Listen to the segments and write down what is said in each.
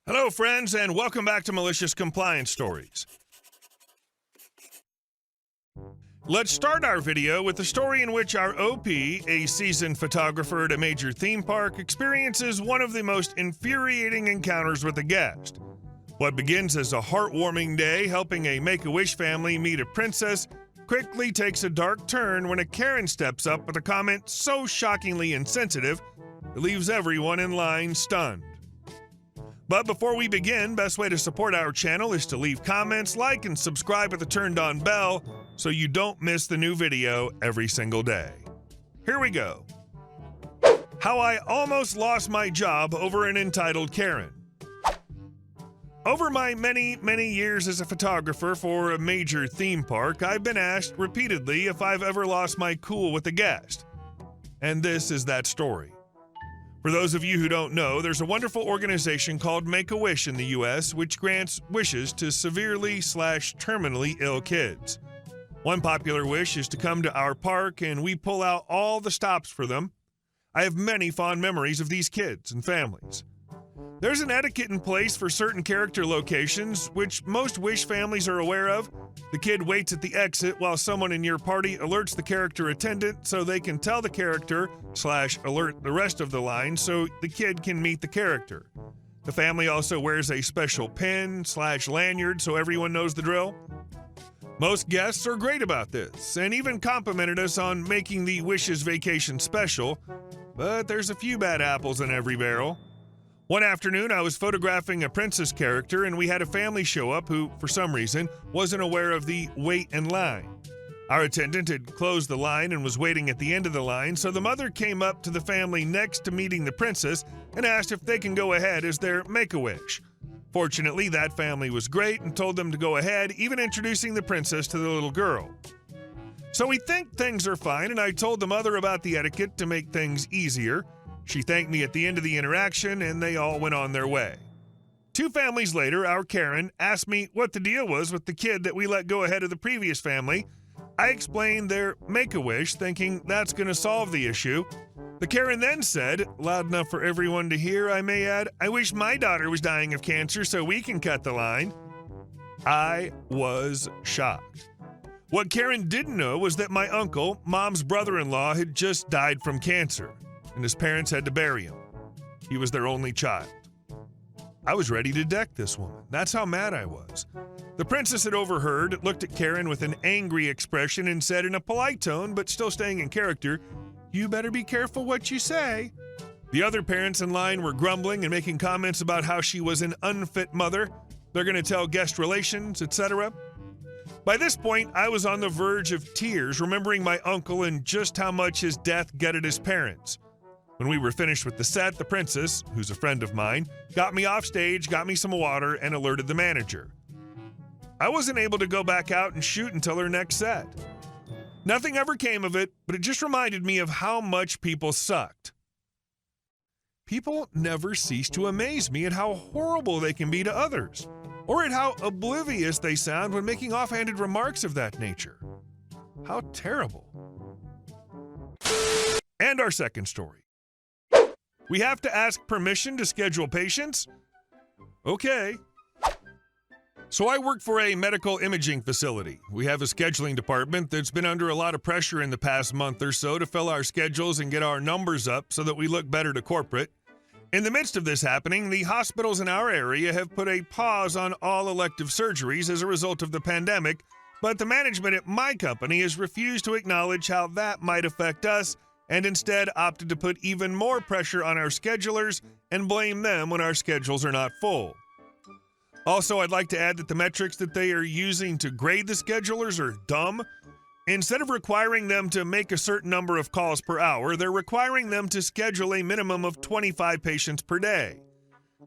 Hello, friends, and welcome back to Malicious Compliance Stories. Let's start our video with the story in which our OP, a seasoned photographer at a major theme park, experiences one of the most infuriating encounters with a guest. What begins as a heartwarming day helping a Make-A-Wish family meet a princess quickly takes a dark turn when a Karen steps up with a comment so shockingly insensitive it leaves everyone in line stunned. But before we begin, best way to support our channel is to leave comments, like, and subscribe with the turned-on bell so you don't miss the new video every single day. Here we go. How I almost lost my job over an entitled Karen. Over my many years as a photographer for a major theme park, I've been asked repeatedly if I've ever lost my cool with a guest. And this is that story. For those of you who don't know, there's a wonderful organization called Make-A-Wish in the U.S. which grants wishes to severely/terminally ill kids. One popular wish is to come to our park and we pull out all the stops for them. I have many fond memories of these kids and families. There's an etiquette in place for certain character locations, which most Wish families are aware of. The kid waits at the exit while someone in your party alerts the character attendant so they can tell the character/alert the rest of the line so the kid can meet the character. The family also wears a special pin/lanyard so everyone knows the drill. Most guests are great about this and even complimented us on making the Wishes vacation special, but there's a few bad apples in every barrel. One afternoon, I was photographing a princess character, and we had a family show up who, for some reason, wasn't aware of the wait in line. Our attendant had closed the line and was waiting at the end of the line, so the mother came up to the family next to meeting the princess and asked if they can go ahead as their Make-A-Wish. Fortunately, that family was great and told them to go ahead, even introducing the princess to the little girl. So we think things are fine, and I told the mother about the etiquette to make things easier. She thanked me at the end of the interaction, and they all went on their way. 2 families later, our Karen asked me what the deal was with the kid that we let go ahead of the previous family. I explained their Make-A-Wish, thinking that's going to solve the issue. The Karen then said, loud enough for everyone to hear, I may add, I wish my daughter was dying of cancer so we can cut the line. I was shocked. What Karen didn't know was that my uncle, Mom's brother-in-law, had just died from cancer, and his parents had to bury him. He was their only child. I was ready to deck this woman. That's how mad I was. The princess had overheard, looked at Karen with an angry expression, and said in a polite tone, but still staying in character, "You better be careful what you say." The other parents in line were grumbling and making comments about how she was an unfit mother. They're going to tell guest relations, etc. By this point, I was on the verge of tears, remembering my uncle and just how much his death gutted his parents. When we were finished with the set, the princess, who's a friend of mine, got me off stage, got me some water, and alerted the manager. I wasn't able to go back out and shoot until her next set. Nothing ever came of it, but it just reminded me of how much people sucked. People never cease to amaze me at how horrible they can be to others, or at how oblivious they sound when making offhanded remarks of that nature. How terrible. And our second story. We have to ask permission to schedule patients? Okay. So I work for a medical imaging facility. We have a scheduling department that's been under a lot of pressure in the past month or so to fill our schedules and get our numbers up so that we look better to corporate. In the midst of this happening, the hospitals in our area have put a pause on all elective surgeries as a result of the pandemic, but the management at my company has refused to acknowledge how that might affect us and instead opted to put even more pressure on our schedulers and blame them when our schedules are not full. Also, I'd like to add that the metrics that they are using to grade the schedulers are dumb. Instead of requiring them to make a certain number of calls per hour, they're requiring them to schedule a minimum of 25 patients per day.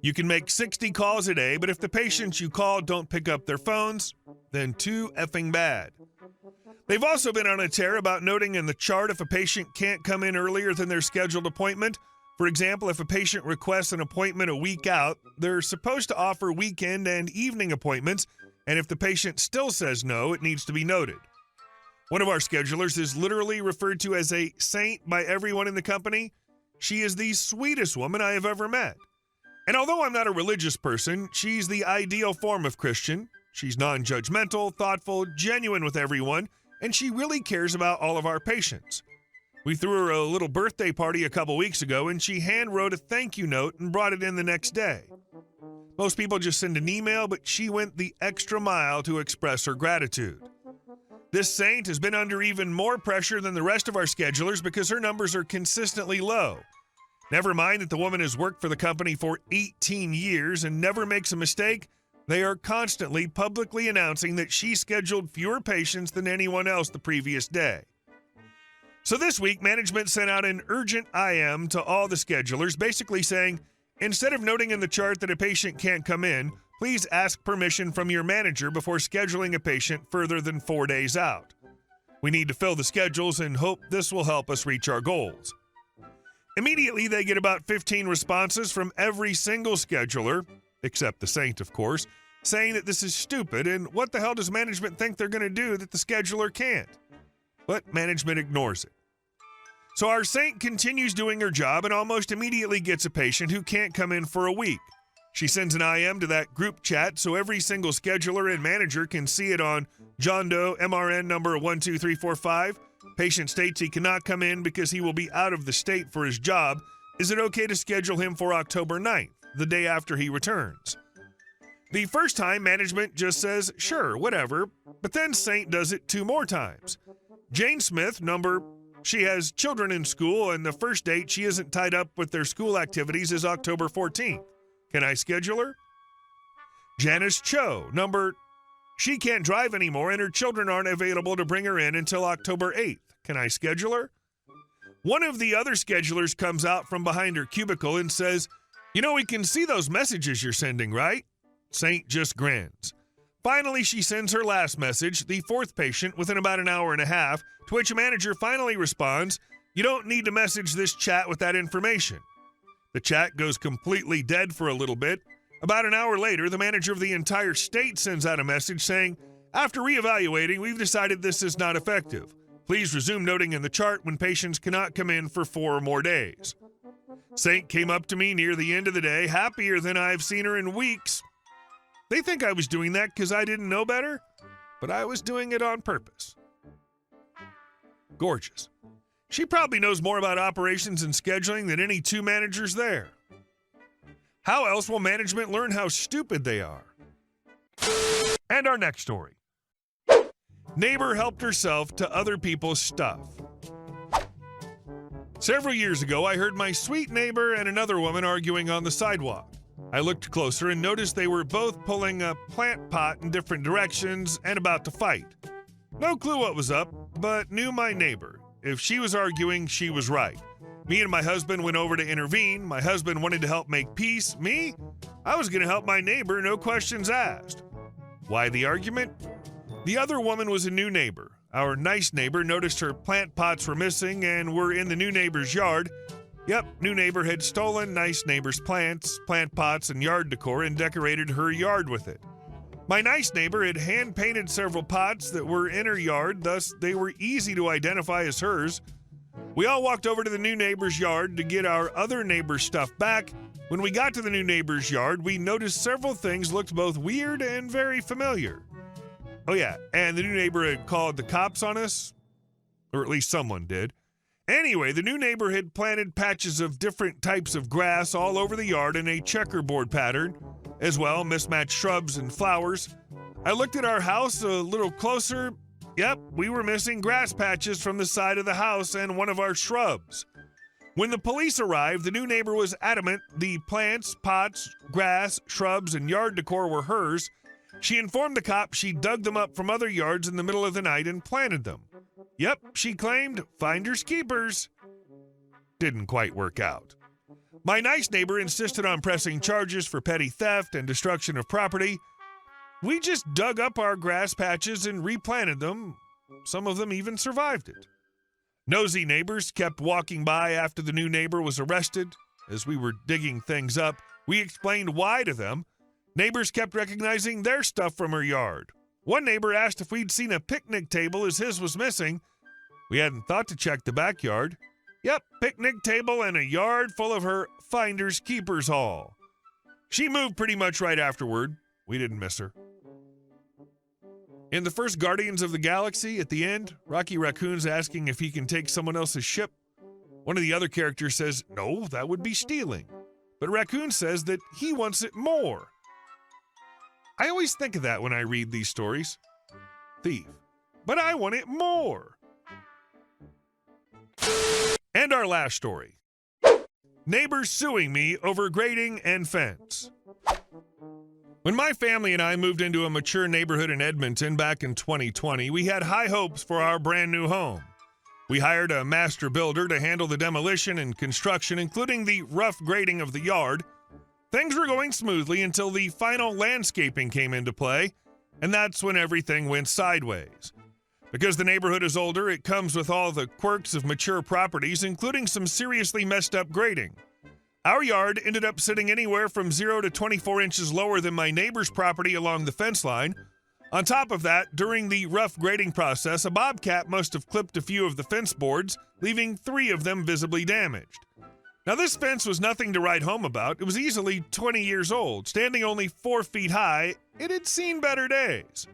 You can make 60 calls a day, but if the patients you call don't pick up their phones, then too effing bad. They've also been on a tear about noting in the chart if a patient can't come in earlier than their scheduled appointment. For example, if a patient requests an appointment a week out, they're supposed to offer weekend and evening appointments, and if the patient still says no, it needs to be noted. One of our schedulers is literally referred to as a saint by everyone in the company. She is the sweetest woman I have ever met. And although I'm not a religious person, she's the ideal form of Christian. She's non-judgmental, thoughtful, genuine with everyone, and she really cares about all of our patients. We threw her a little birthday party a couple weeks ago, and she hand-wrote a thank you note and brought it in the next day. Most people just send an email, but she went the extra mile to express her gratitude. This saint has been under even more pressure than the rest of our schedulers because her numbers are consistently low. Never mind that the woman has worked for the company for 18 years and never makes a mistake, they are constantly publicly announcing that she scheduled fewer patients than anyone else the previous day. So this week, management sent out an urgent IM to all the schedulers, basically saying, instead of noting in the chart that a patient can't come in, please ask permission from your manager before scheduling a patient further than 4 days out. We need to fill the schedules and hope this will help us reach our goals. Immediately, they get about 15 responses from every single scheduler, except the saint, of course, saying that this is stupid and what the hell does management think they're going to do that the scheduler can't? But management ignores it. So our saint continues doing her job and almost immediately gets a patient who can't come in for a week. She sends an IM to that group chat so every single scheduler and manager can see it on John Doe MRN number 12345. Patient states he cannot come in because he will be out of the state for his job. Is it okay to schedule him for October 9th, the day after he returns? The first time, management just says, sure, whatever, but then Saint does it 2 more times. Jane Smith, she has children in school, and the first date she isn't tied up with their school activities is October 14th. Can I schedule her? Janice Cho, she can't drive anymore and her children aren't available to bring her in until October 8th. Can I schedule her? One of the other schedulers comes out from behind her cubicle and says, we can see those messages you're sending, right? Saint just grins. Finally, she sends her last message, the 4th patient, within about an hour and a half, to which a manager finally responds, you don't need to message this chat with that information. The chat goes completely dead for a little bit. About an hour later, the manager of the entire state sends out a message saying, after reevaluating, we've decided this is not effective. Please resume noting in the chart when patients cannot come in for 4 or more days. Saint came up to me near the end of the day, happier than I've seen her in weeks. They think I was doing that because I didn't know better, but I was doing it on purpose. Gorgeous. She probably knows more about operations and scheduling than any 2 managers there. How else will management learn how stupid they are? And our next story. Neighbor helped herself to other people's stuff. Several years ago, I heard my sweet neighbor and another woman arguing on the sidewalk. I looked closer and noticed they were both pulling a plant pot in different directions and about to fight. No clue what was up, but knew my neighbor. If she was arguing, she was right. Me and my husband went over to intervene. My husband wanted to help make peace. Me? I was going to help my neighbor, no questions asked. Why the argument? The other woman was a new neighbor. Our nice neighbor noticed her plant pots were missing and were in the new neighbor's yard. Yep, new neighbor had stolen nice neighbor's plants, plant pots, and yard decor and decorated her yard with it. My nice neighbor had hand-painted several pots that were in her yard, thus they were easy to identify as hers. We all walked over to the new neighbor's yard to get our other neighbor's stuff back. When we got to the new neighbor's yard, we noticed several things looked both weird and very familiar. Oh yeah, and the new neighbor had called the cops on us, or at least someone did. Anyway, the new neighbor had planted patches of different types of grass all over the yard in a checkerboard pattern, as well mismatched shrubs and flowers. I looked at our house a little closer. Yep, we were missing grass patches from the side of the house and one of our shrubs. When the police arrived, the new neighbor was adamant the plants, pots, grass, shrubs, and yard decor were hers. She informed the cops she dug them up from other yards in the middle of the night and planted them. Yep, she claimed, finders keepers. Didn't quite work out. My nice neighbor insisted on pressing charges for petty theft and destruction of property. We just dug up our grass patches and replanted them. Some of them even survived it. Nosy neighbors kept walking by after the new neighbor was arrested. As we were digging things up, we explained why to them. Neighbors kept recognizing their stuff from her yard. One neighbor asked if we'd seen a picnic table as his was missing. We hadn't thought to check the backyard. Yep, picnic table and a yard full of her finders keepers haul. She moved pretty much right afterward. We didn't miss her. In the first Guardians of the Galaxy, at the end, Rocky Raccoon's asking if he can take someone else's ship. One of the other characters says, no, that would be stealing. But Raccoon says that he wants it more. I always think of that when I read these stories. Thief. But I want it more. And our last story. Neighbors suing me over grading and fence. When my family and I moved into a mature neighborhood in Edmonton back in 2020, we had high hopes for our brand new home. We hired a master builder to handle the demolition and construction, including the rough grading of the yard. Things were going smoothly until the final landscaping came into play, and that's when everything went sideways. Because the neighborhood is older, it comes with all the quirks of mature properties, including some seriously messed up grading. Our yard ended up sitting anywhere from 0 to 24 inches lower than my neighbor's property along the fence line. On top of that, during the rough grading process, a bobcat must have clipped a few of the fence boards, leaving 3 of them visibly damaged. Now, this fence was nothing to write home about. It was easily 20 years old, standing only 4 feet high. It had seen better days.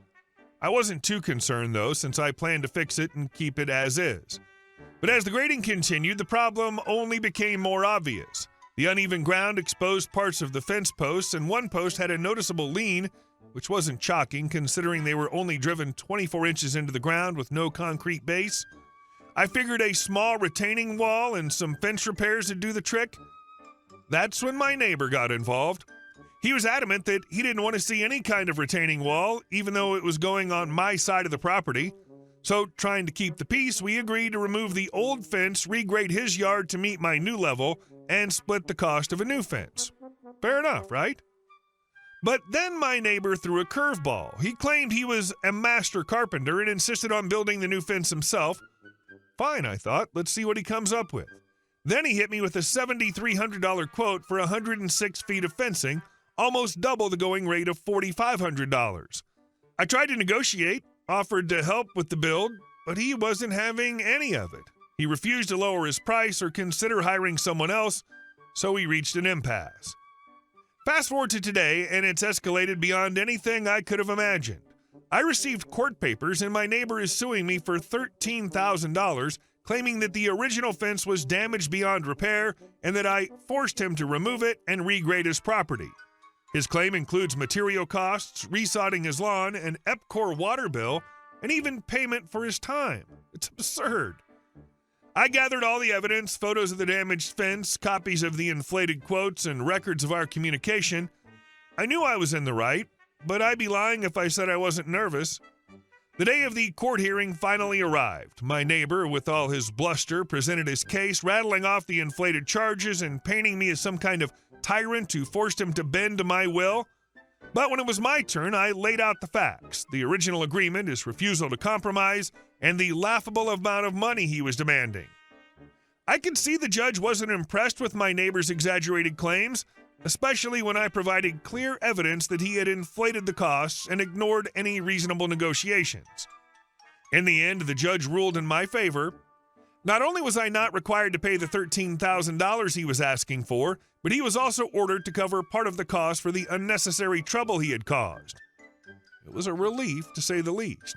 I wasn't too concerned, though, since I planned to fix it and keep it as is. But as the grading continued, the problem only became more obvious. The uneven ground exposed parts of the fence posts, and one post had a noticeable lean, which wasn't shocking considering they were only driven 24 inches into the ground with no concrete base. I figured a small retaining wall and some fence repairs would do the trick. That's when my neighbor got involved. He was adamant that he didn't want to see any kind of retaining wall, even though it was going on my side of the property. So, trying to keep the peace, we agreed to remove the old fence, regrade his yard to meet my new level, and split the cost of a new fence. Fair enough, right? But then my neighbor threw a curveball. He claimed he was a master carpenter and insisted on building the new fence himself. Fine, I thought. Let's see what he comes up with. Then he hit me with a $7,300 quote for 106 feet of fencing, almost double the going rate of $4,500. I tried to negotiate, offered to help with the build, but he wasn't having any of it. He refused to lower his price or consider hiring someone else, so we reached an impasse. Fast forward to today, and it's escalated beyond anything I could have imagined. I received court papers, and my neighbor is suing me for $13,000, claiming that the original fence was damaged beyond repair and that I forced him to remove it and regrade his property. His claim includes material costs, resodding his lawn, an EPCOR water bill, and even payment for his time. It's absurd. I gathered all the evidence, photos of the damaged fence, copies of the inflated quotes, and records of our communication. I knew I was in the right, but I'd be lying if I said I wasn't nervous. The day of the court hearing finally arrived. My neighbor, with all his bluster, presented his case, rattling off the inflated charges and painting me as some kind of tyrant who forced him to bend to my will. But when it was my turn, I laid out the facts. The original agreement, his refusal to compromise, and the laughable amount of money he was demanding. I could see the judge wasn't impressed with my neighbor's exaggerated claims, especially when I provided clear evidence that he had inflated the costs and ignored any reasonable negotiations. In the end, the judge ruled in my favor. Not only was I not required to pay the $13,000 he was asking for, but he was also ordered to cover part of the cost for the unnecessary trouble he had caused. It was a relief, to say the least.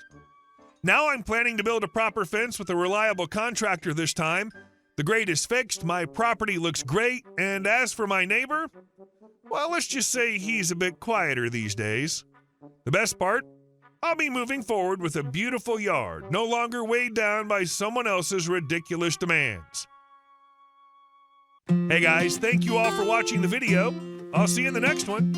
Now I'm planning to build a proper fence with a reliable contractor this time. The grade is fixed, my property looks great, and as for my neighbor, well, let's just say he's a bit quieter these days. The best part? I'll be moving forward with a beautiful yard, no longer weighed down by someone else's ridiculous demands. Hey guys, thank you all for watching the video. I'll see you in the next one.